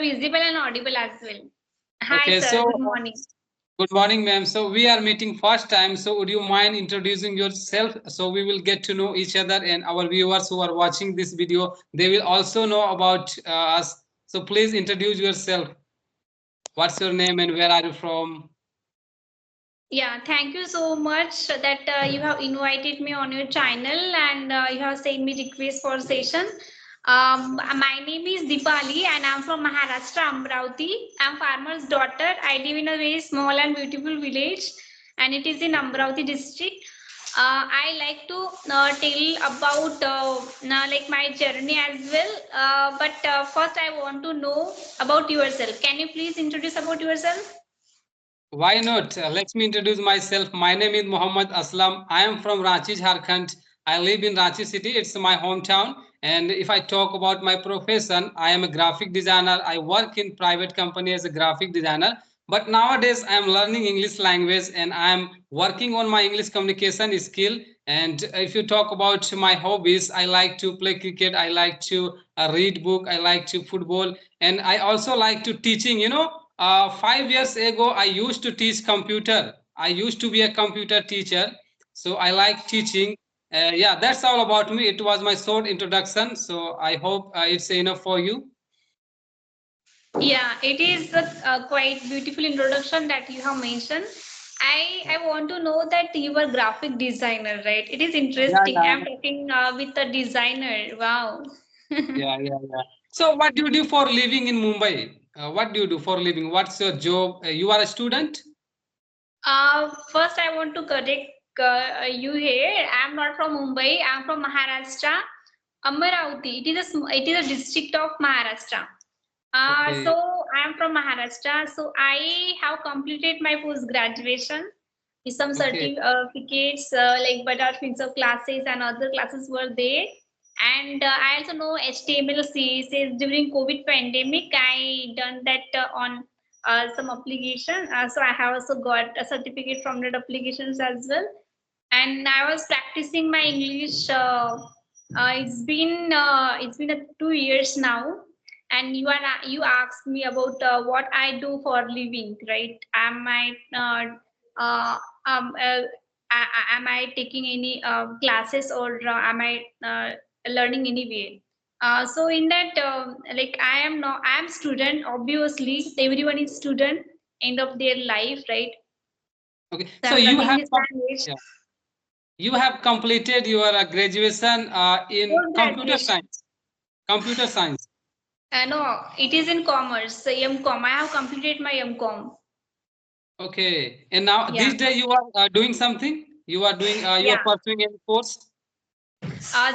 visible and audible as well. Hi, Okay, sir. so Good morning. good morning, ma'am. So we are meeting first time. So would you mind introducing yourself? So we will get to know each other, and our viewers who are watching this video, they will also know about us. So please introduce yourself. What's your name and where are you from? Yeah, thank you so much that you have invited me on your channel and you have sent me request for session. My name is Deepali and I'm from Maharashtra, Amravati. I'm farmer's daughter. I live in a very small and beautiful village, and it is in Amravati district. I like to tell about like my journey as well. But first, I want to know about yourself. Can you please introduce about yourself? Why not? Let me introduce myself. My name is Muhammad Aslam. I am from Ranchi, Jharkhand. I live in Ranchi city. It's my hometown. And if I talk about my profession, I am a graphic designer. I work in private company as a graphic designer. But nowadays, I am learning English language and I am working on my English communication skill. And if you talk about my hobbies, I like to play cricket. I like to read book. I like to football. And I also like to teaching, 5 years ago, I used to teach computer. I used to be a computer teacher. So I like teaching. Yeah, that's all about me. It was my short introduction. So I hope it's enough for you. Yeah, it is a quite beautiful introduction that you have mentioned. I want to know that you are graphic designer, right? It is Yeah, interesting. yeah, I'm talking with a designer. Wow. yeah. So what do you do for living in Mumbai? What do you do for living? What's your job? You are a student? First, I want to correct you here. I'm not from Mumbai. I'm from Maharashtra, Amaravati. It is a district of Maharashtra. So Okay, I'm from Maharashtra. So I have completed my post graduation. Some okay, certificates like butterflies classes and other classes were there. And I also know HTML, CSS during COVID pandemic. I done that on some application. So I have also got a certificate from that applications as well. And I was practicing my English. It's been 2 years now, and you asked me about what I do for living, right? Uh, um, uh, am I taking any classes, or am I learning anywhere? So in that, like I am student. Obviously, everyone is student. End of their life, right? okay. So So I'm you learning have this language. you have completed your graduation in Post computer graduation. science. Computer science. No, it is in commerce. So M.Com. I have completed my M.Com. Okay. And now Yeah, this day you are doing something? You are doing, you are yeah. pursuing any course?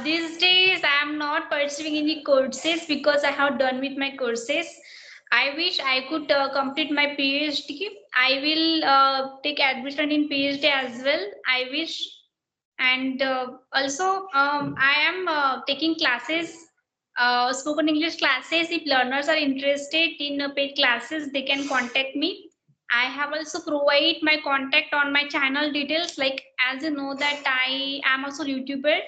These days I am not pursuing any courses because I have done with my courses. I wish I could complete my PhD. I will take admission in PhD as well. I wish, and also I am taking classes, spoken English classes. If learners are interested in paid classes, they can contact me. I have also provide my contact on my channel details. Like, as you know that I am also YouTuber,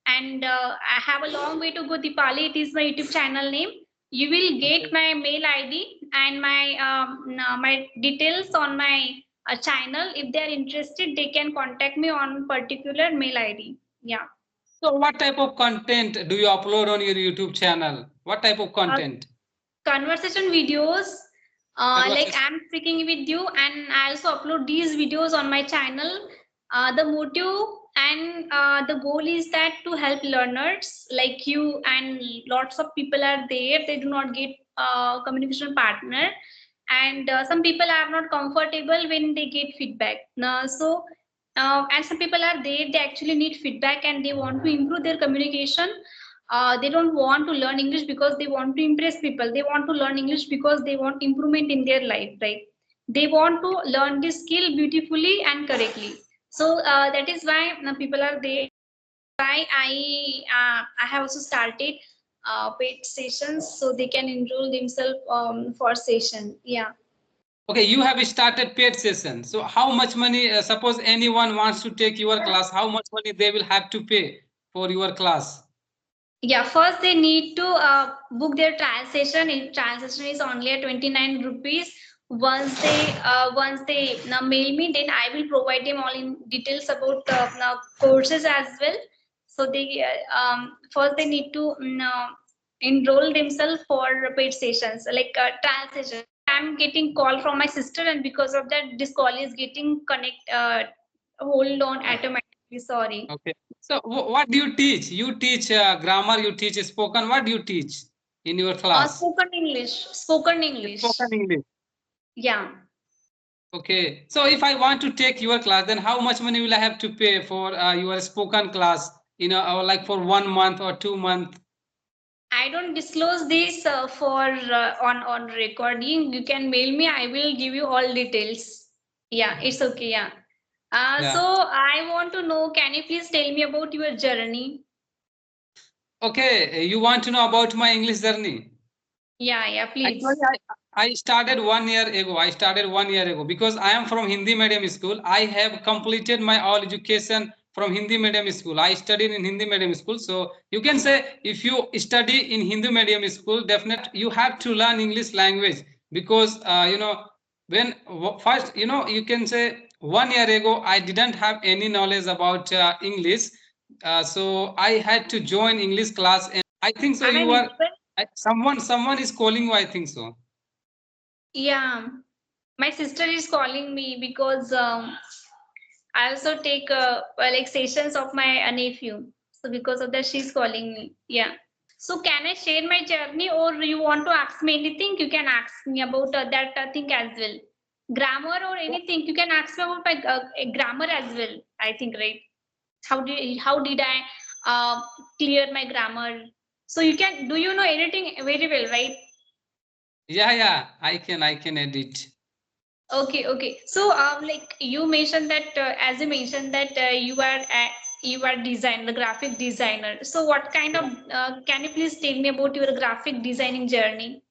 and I have a long way to go. Dipali, it is my YouTube channel name. You will get Okay. my mail ID and my details on my channel. If they are interested, they can contact me on particular mail ID. Yeah. So what type of content do you upload on your YouTube channel? What type of Uh, content? Conversation videos, like Conversation. I'm speaking with you, and I also upload these videos on my channel. The motive and the goal is that to help learners like you, and lots of people are there, they do not get communication partner, and some people are not comfortable when they get feedback. And some people are there, they actually need feedback and they want to improve their communication. They don't want to learn English because they want to impress people. They want to learn English because they want improvement in their life, right? They want to learn this skill beautifully and correctly. So that is why people are there. Why I have also started paid sessions so they can enroll themselves for session. Yeah. Okay, you have started paid session. So how much money, suppose anyone wants to take your class, how much money they will have to pay for your class? Yeah, first they need to book their translation. Translation is only at 29 rupees. Once they mail me, then I will provide them all in details about courses as well. So they first they need to enroll themselves for paid sessions like translation. I'm getting call from my sister, and because of that, this call is getting hold on automatically. Sorry. Okay. So what do you teach? You teach grammar, you teach spoken. What do you teach in your class? Spoken English. Spoken English. Spoken English. Yeah. Okay. So if I want to take your class, then how much money will I have to pay for your spoken class? Or like for 1 month or 2 month? I don't disclose this for on recording. You can mail me. I will give you all details. Yeah, it's okay. Yeah. So Yeah. I want to know. Can you please tell me about your journey? Okay. You want to know about my English journey? Yeah, yeah. Actually, Please. I started 1 year ago. I started 1 year ago because I am from Hindi medium school. I have completed my all education from Hindi medium school. I studied in Hindi medium school. So you can say if you study in Hindi medium school, definitely you have to learn English language because when first you can say 1 year ago I didn't have any knowledge about English. So I had to join English class, and I think so. Am I You are visible? someone is calling you. I think so. Yeah. My sister is calling me because I also take like sessions of my nephew. So because of that, she's calling me. Yeah. So can I share my journey, or you want to ask me anything? You can ask me about that thing as well. Grammar or anything, you can ask me about my grammar as well. I think, right? How did I clear my grammar? So you can, do you know editing very well, right? Yeah, I can edit. Okay, okay. So, like you mentioned that, as you mentioned that you are design the graphic designer. So, what kind of can you please tell me about your graphic designing journey?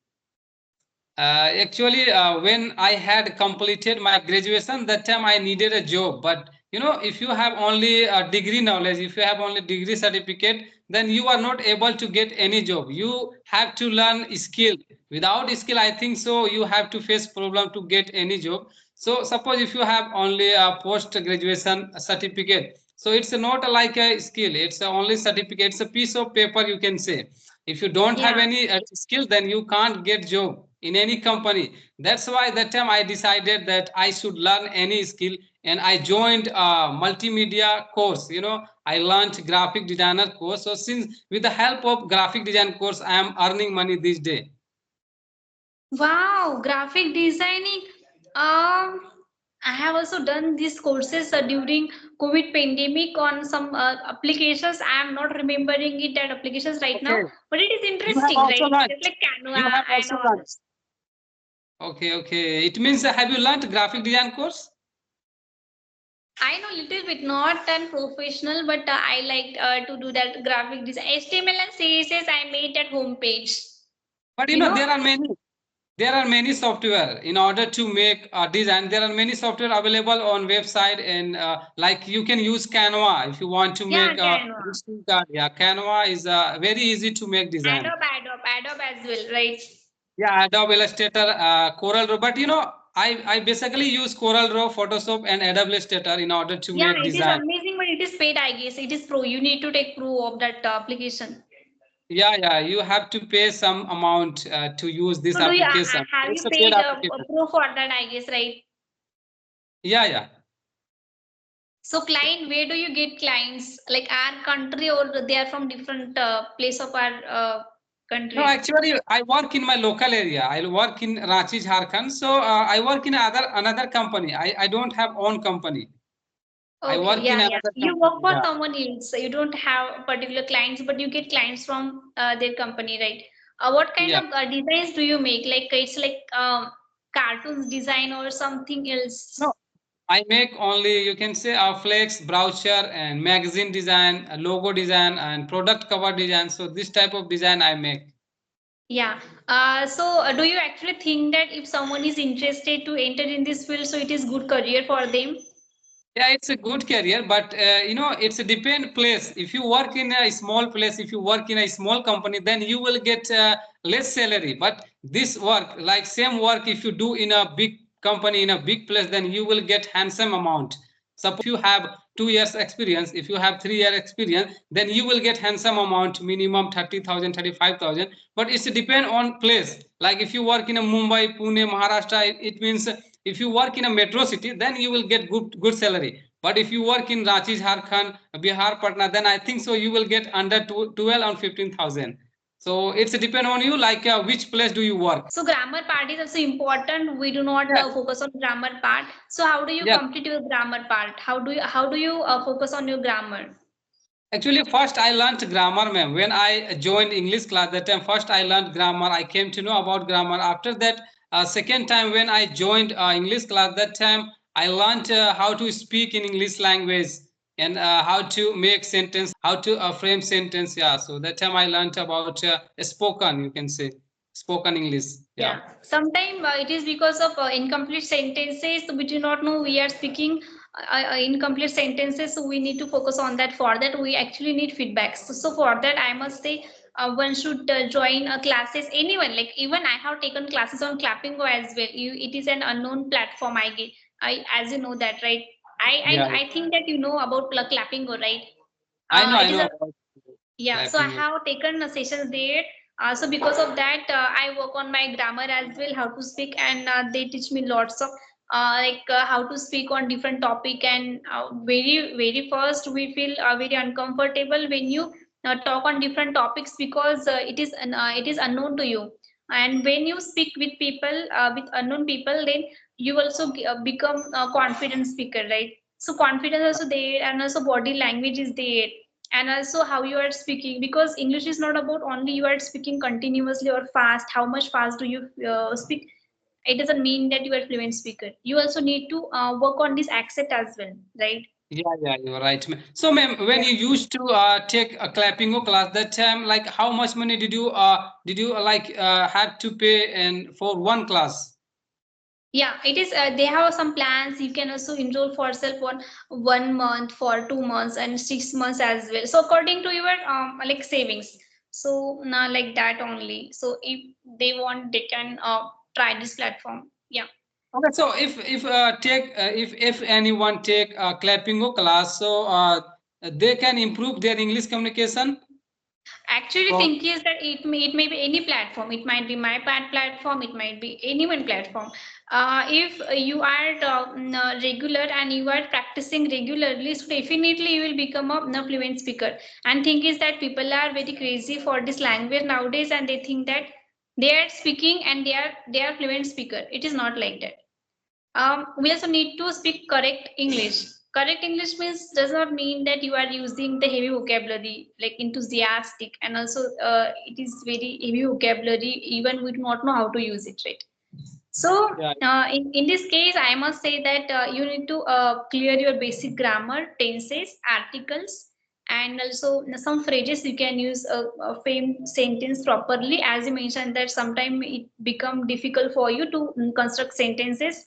Actually, when I had completed my graduation, that time I needed a job. But if you have only a degree knowledge, if you have only degree certificate, then you are not able to get any job. You have to learn skill. Without skill, I think so. You have to face problem to get any job. So suppose if you have only a post graduation certificate, so it's not like a skill. It's only certificate. It's a piece of paper, you can say. If you don't have Yeah. any skill, then you can't get job in any company. That's why that time I decided that I should learn any skill, and I joined a multimedia course. I learned graphic designer course. So since with the help of graphic design course, I am earning money this day. Wow, graphic designing. I have also done these courses during COVID pandemic on some applications. I am not remembering it that applications right Okay, now, but it is you have interesting, also right? learned. Just like You Canva have and also all. learned. Okay. It means have you learned graphic design course? I know little bit, not an professional, but I like to do that graphic design. HTML and CSS I made that homepage. But You know, there are many software in order to make a design. There are many software available on website, and like you can use Canva if you want to yeah, make a Canva, visiting card. Yeah, Canva is very easy to make design. Adobe as well, right? Yeah, Adobe Illustrator, Corel Draw. But I basically use Corel Draw, Photoshop, and Adobe Illustrator in order to Yeah, make it is design. amazing, but it is paid, I guess. It is pro. You need to take pro of that application. Yeah, you have to pay some amount to use this So, do you application. have It's you a paid paid a application. pro for that? I guess, right? Yeah. So, client, where do you get clients? Like our country, or they are from different place of our No, country? actually, I work in my local area. I work in Ranchi, Jharkhand. So I work in another company. I don't have own company. I Okay, work in yeah, yeah. another You company. work for Yeah. someone else. So you don't have particular clients, but you get clients from their company, right? What kind Yeah. of designs do you make? Like it's like cartoons design or something No, else? I make only, you can say, a flex brochure and magazine design, a logo design, and product cover design. So this type of design I make. Yeah. So do you actually think that if someone is interested to enter in this field, so it is good career for them? Yeah, it's a good career, but it's a depend place. If you work in a small place, if you work in a small company, then you will get less salary. But this work, like same work, if you do in a big company in a big place, then you will get handsome amount. Suppose you have 2 years experience, if you have 3 year experience, then you will get handsome amount, minimum 30,000, 35,000. But it's depend on place. Like if you work in a Mumbai, Pune, Maharashtra, it means if you work in a metro city, then you will get good salary. But if you work in Ranchi, Jharkhand, Bihar, Patna, then I think so you will get under 12 and 15,000. So it's depend on you, like which place do you work. So grammar part is also important. We do not Yeah, focus on grammar part. So how do you yeah. complete your grammar part? How do you focus on your grammar? Actually, first I learned grammar, ma'am. When I joined English class, that time first I learned grammar. I came to know about grammar. After that, second time when I joined English class, that time I learned how to speak in English language and how to make sentence, how to frame sentence. Yeah, so that time I learned about spoken. You can say spoken English. Yeah. Yeah, sometimes it is because of incomplete sentences. We do not know we are speaking incomplete sentences, so we need to focus on that. For that, we actually need feedbacks. So for that, I must say one should join classes. Anyone, like even I have taken classes on Clappingo as well. It is an unknown platform. As you know that, right? I Yeah, I, I think that you know about Clappingo, right? I It is know a about yeah, so I clapping. have taken sessions there. So because of that, I work on my grammar as well, how to speak, and they teach me lots of how to speak on different topic. And very first, we feel very uncomfortable when you talk on different topics because it is unknown to you. And when you speak with people, with unknown people, then you also become a confident speaker, right? So confidence also there, and also body language is there, and also how you are speaking, because English is not about only you are speaking continuously or fast. How much fast do you speak? It doesn't mean that you are fluent speaker. You also need to work on this accent as well, right? Yeah, you're right, ma'am. So, ma'am, when Yeah. you used to take a clapping class, that time, like, how much money did you had to pay and for one class? Yeah, it is. They have some plans. You can also enroll for yourself on 1 month, for 2 months, and 6 months as well. So according to your like savings. So not like that only. So if they want, they can try this platform. Yeah. Okay, so if anyone take a clapping class, so they can improve their English communication. Actually, From think is that it may be any platform. It might be my platform. It might be anyone platform. If you are regular and you are practicing regularly, so definitely you will become a fluent speaker. And thing is that people are very crazy for this language nowadays, and they think that they are speaking and they are fluent speaker. It is not like that. We also need to speak correct English. Correct English means does not mean that you are using the heavy vocabulary like enthusiastic, and also it is very heavy vocabulary. Even we do not know how to use it, right? So yeah, in this case, I must say that you need to clear your basic grammar, tenses, articles, and also some phrases you can use a frame sentence properly. As you mentioned that sometimes it become difficult for you to construct sentences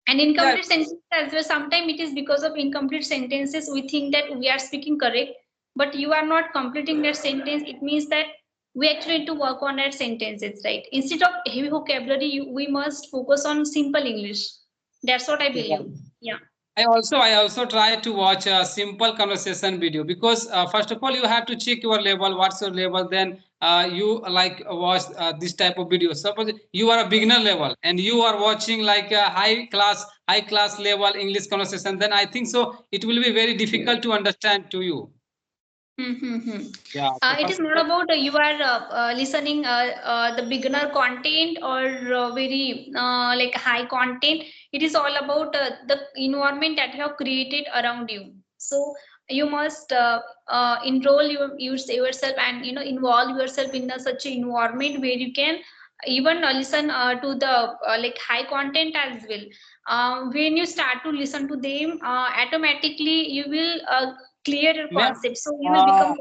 and yeah. incomplete sentences as well. Sometimes it is because of incomplete sentences. We think that we are speaking correct, but you are not completing that sentence. It means that we actually need to work on that sentences, right? Instead of heavy vocabulary, we must focus on simple English. That's what I Yeah. believe. Yeah. I also try to watch a simple conversation video because first of all you have to check your level, what's your level, then you like watch this type of video. Suppose you are a beginner level and you are watching like a high class level English conversation, then I think so it will be very difficult to understand to you. Mm-hmm. Yeah, so It first is of not all, about you are listening the beginner content or very like high content. It is all about the environment that you have created around you. So you must enroll yourself, and involve yourself in such an environment where you can even listen to the like high content as well. When you start to listen to them, automatically you will clear your ma'am, concept, so you will uh, become